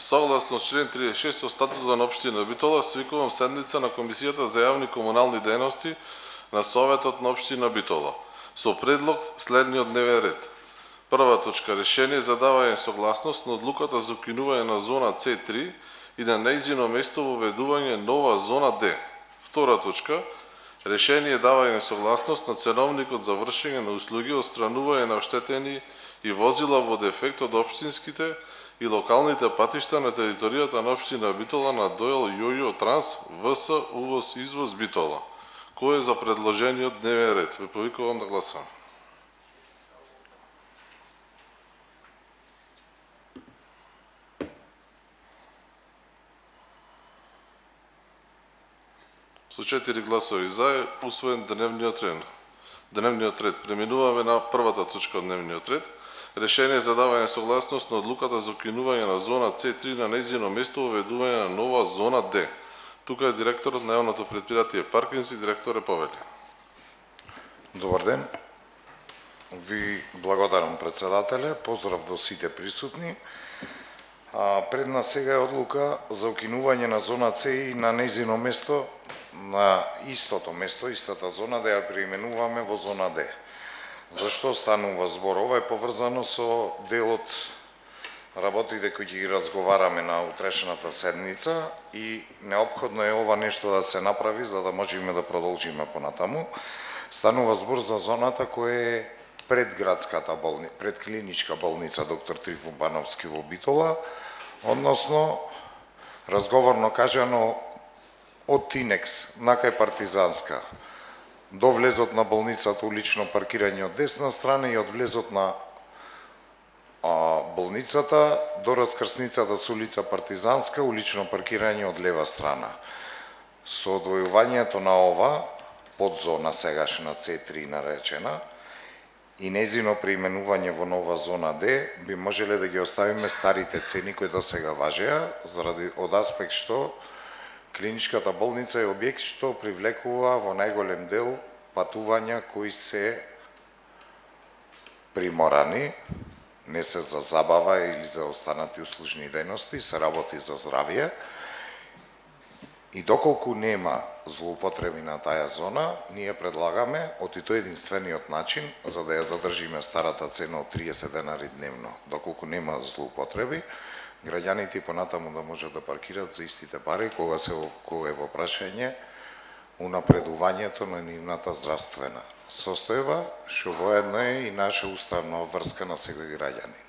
Согласно член 36 од статутот на општина Битола, свикувам седница на Комисијата за јавни комунални дејности на Советот на општина Битола со предлог следниот дневен ред. Прва точка: решение за давање согласност на одлуката за укинување на зона C3 и на нејзино место воведување нова зона D. Втора точка: решение давање согласност на ценовникот за вршење на услуги, отстранување на оштетени и возила во дефект од општинските и локалните патишта на територијата на општина Битола на Доел Јојо Транс ВС Увоз Извоз Битола. Кој е за предложениот дневен ред? Ве повикувам да гласам. Со 4 гласови за е усвоен дневниот ред. Преминуваме на првата точка од дневниот ред. Решение за давање согласност на одлуката за укинување на зона C3 на нејзино место воведување на нова зона D. Тука е директорот на јавното претпријатие Паркинс и директоре Повели. Добар ден. Ви благодарам, председателе. Поздрав до сите присутни. Пред нас сега е одлука за укинување на зона C и на нејзино место, на истото место, истата зона, да ја преименуваме во зона D. Зашто станува збор? Ова е поврзано со дел од работите кои ги разговараме на утрешната седница и неопходно е ова нешто да се направи за да можеме да продолжиме понатаму. Станува збор за зоната која е пред градската болница, пред клиничка болница доктор Трифун Бановски во Битола, односно разговорно кажано од Тинекс на кај Партизанска до влезот на болницата улично паркирање од десна страна и од влезот на болницата до раскрсницата со улица Партизанска улично паркирање од лева страна. Со одвојувањето на ова подзона сегашна C3 наречена и нејзино преименување во нова зона D, би можеле да ги оставиме старите цени кои до сега важеа, заради од аспект што клиничката болница е објект што привлекува во најголем дел патувања кои се приморани, не се за забава или за останати услужни дејности, се работи за здравје. И доколку нема злоупотреби на таа зона, ние предлагаме од и тој единствениот начин за да ја задржиме старата цена од 30 денари дневно. Доколку нема злоупотреби, граѓаните понатаму да можат да паркираат за истите пари кога е во прашање унапредувањето на нивната здравствена состојба, што воедно е и наша уставна врска на секој граѓанин.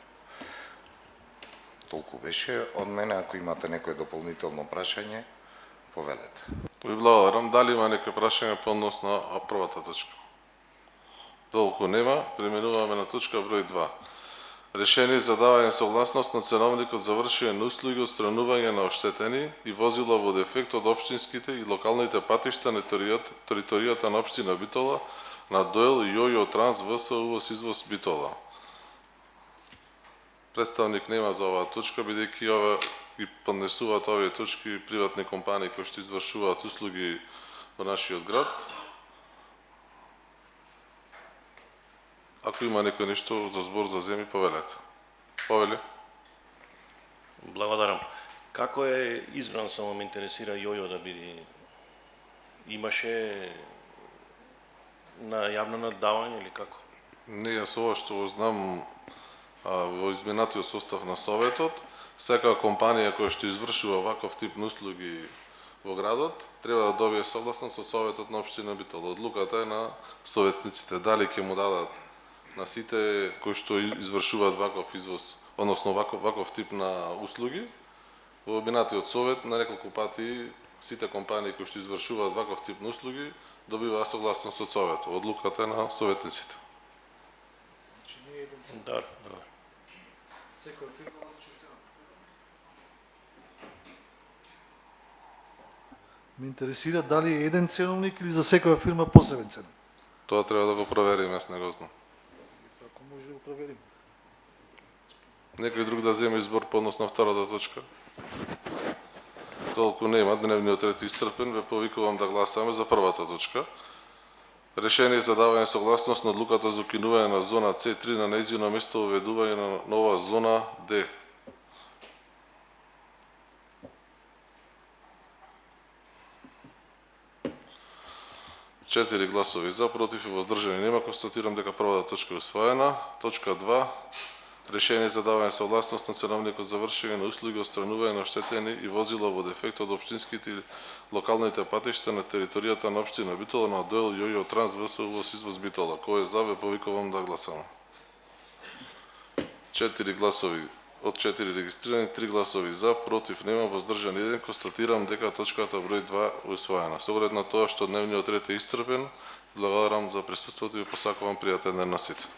Толку беше од мене. Ако имате некој дополнително прашање, повелете. Ви благодарам. Дали има некој прашање по однос на првата точка? Толку нема, преминуваме на точка број 2. Решение за давање согласност на ценовникот за вршење на услуги, отстранување на оштетени и возила во дефект од општинските и локалните патишта на територијата на општина Битола на Доел Јојо Транс ВС Увоз Извоз Битола. Представник нема за оваа точка, бидејќи ова ги поднесуваат овие точки приватни компании кои што извршуваат услуги во нашиот град. Ако има некој нешто за збор за земи, повелете. Повели. Благодарам. Како е избран, само ме интересира Јојо да биде? Имаше на јавно наддавање или како? Не, јас ова што го знам во изменатиот состав на Советот, секоја компанија која што извршува ваков тип на услуги во градот, треба да добие согласност од Советот на општина Битола. Одлуката е на советниците. Дали ќе му дадат на сите кои што извршуваат ваков извоз, односно ваков тип на услуги, во обинатиот совет на неколку пати сите компании кои што извршуваат ваков тип на услуги добиваа согласност од Советот. Одлуката е на советниците. Да. Ме интересира дали е еден ценовник или за секоја фирма посебен ценовник. Тоа треба да го провериме, јас не го знам. Како може да го провериме? Некој друг да земе избор по однос на втората точка? Толку нема, дневниот ред исцрпен, ве повикувам да гласаме за првата точка. Решение за давање согласност на одлуката за укинување на зона C3 на нејзино место воведување на нова зона D. 4 гласови за, против и воздржани нема. Констатирам дека првата точка е усвоена. Точка 2. Решение за давање согласност на ценовникот за вршење на услуги отстранување на оштетени и возила во дефект од општинските и локалните патишта на територијата на општина Битола на Доел Јојо Транс ВС Увоз Извоз Битола. Кој е за, ве повикувам да гласаме. 4 гласови од 4 регистрирани, 3 гласови за, против нема, воздржан 1. Констатирам дека точката број 2 е усвоена. Со оглед на тоа што дневниот ред е исцрпен, благодарам за присуството и посакувам пријатен ден на сите.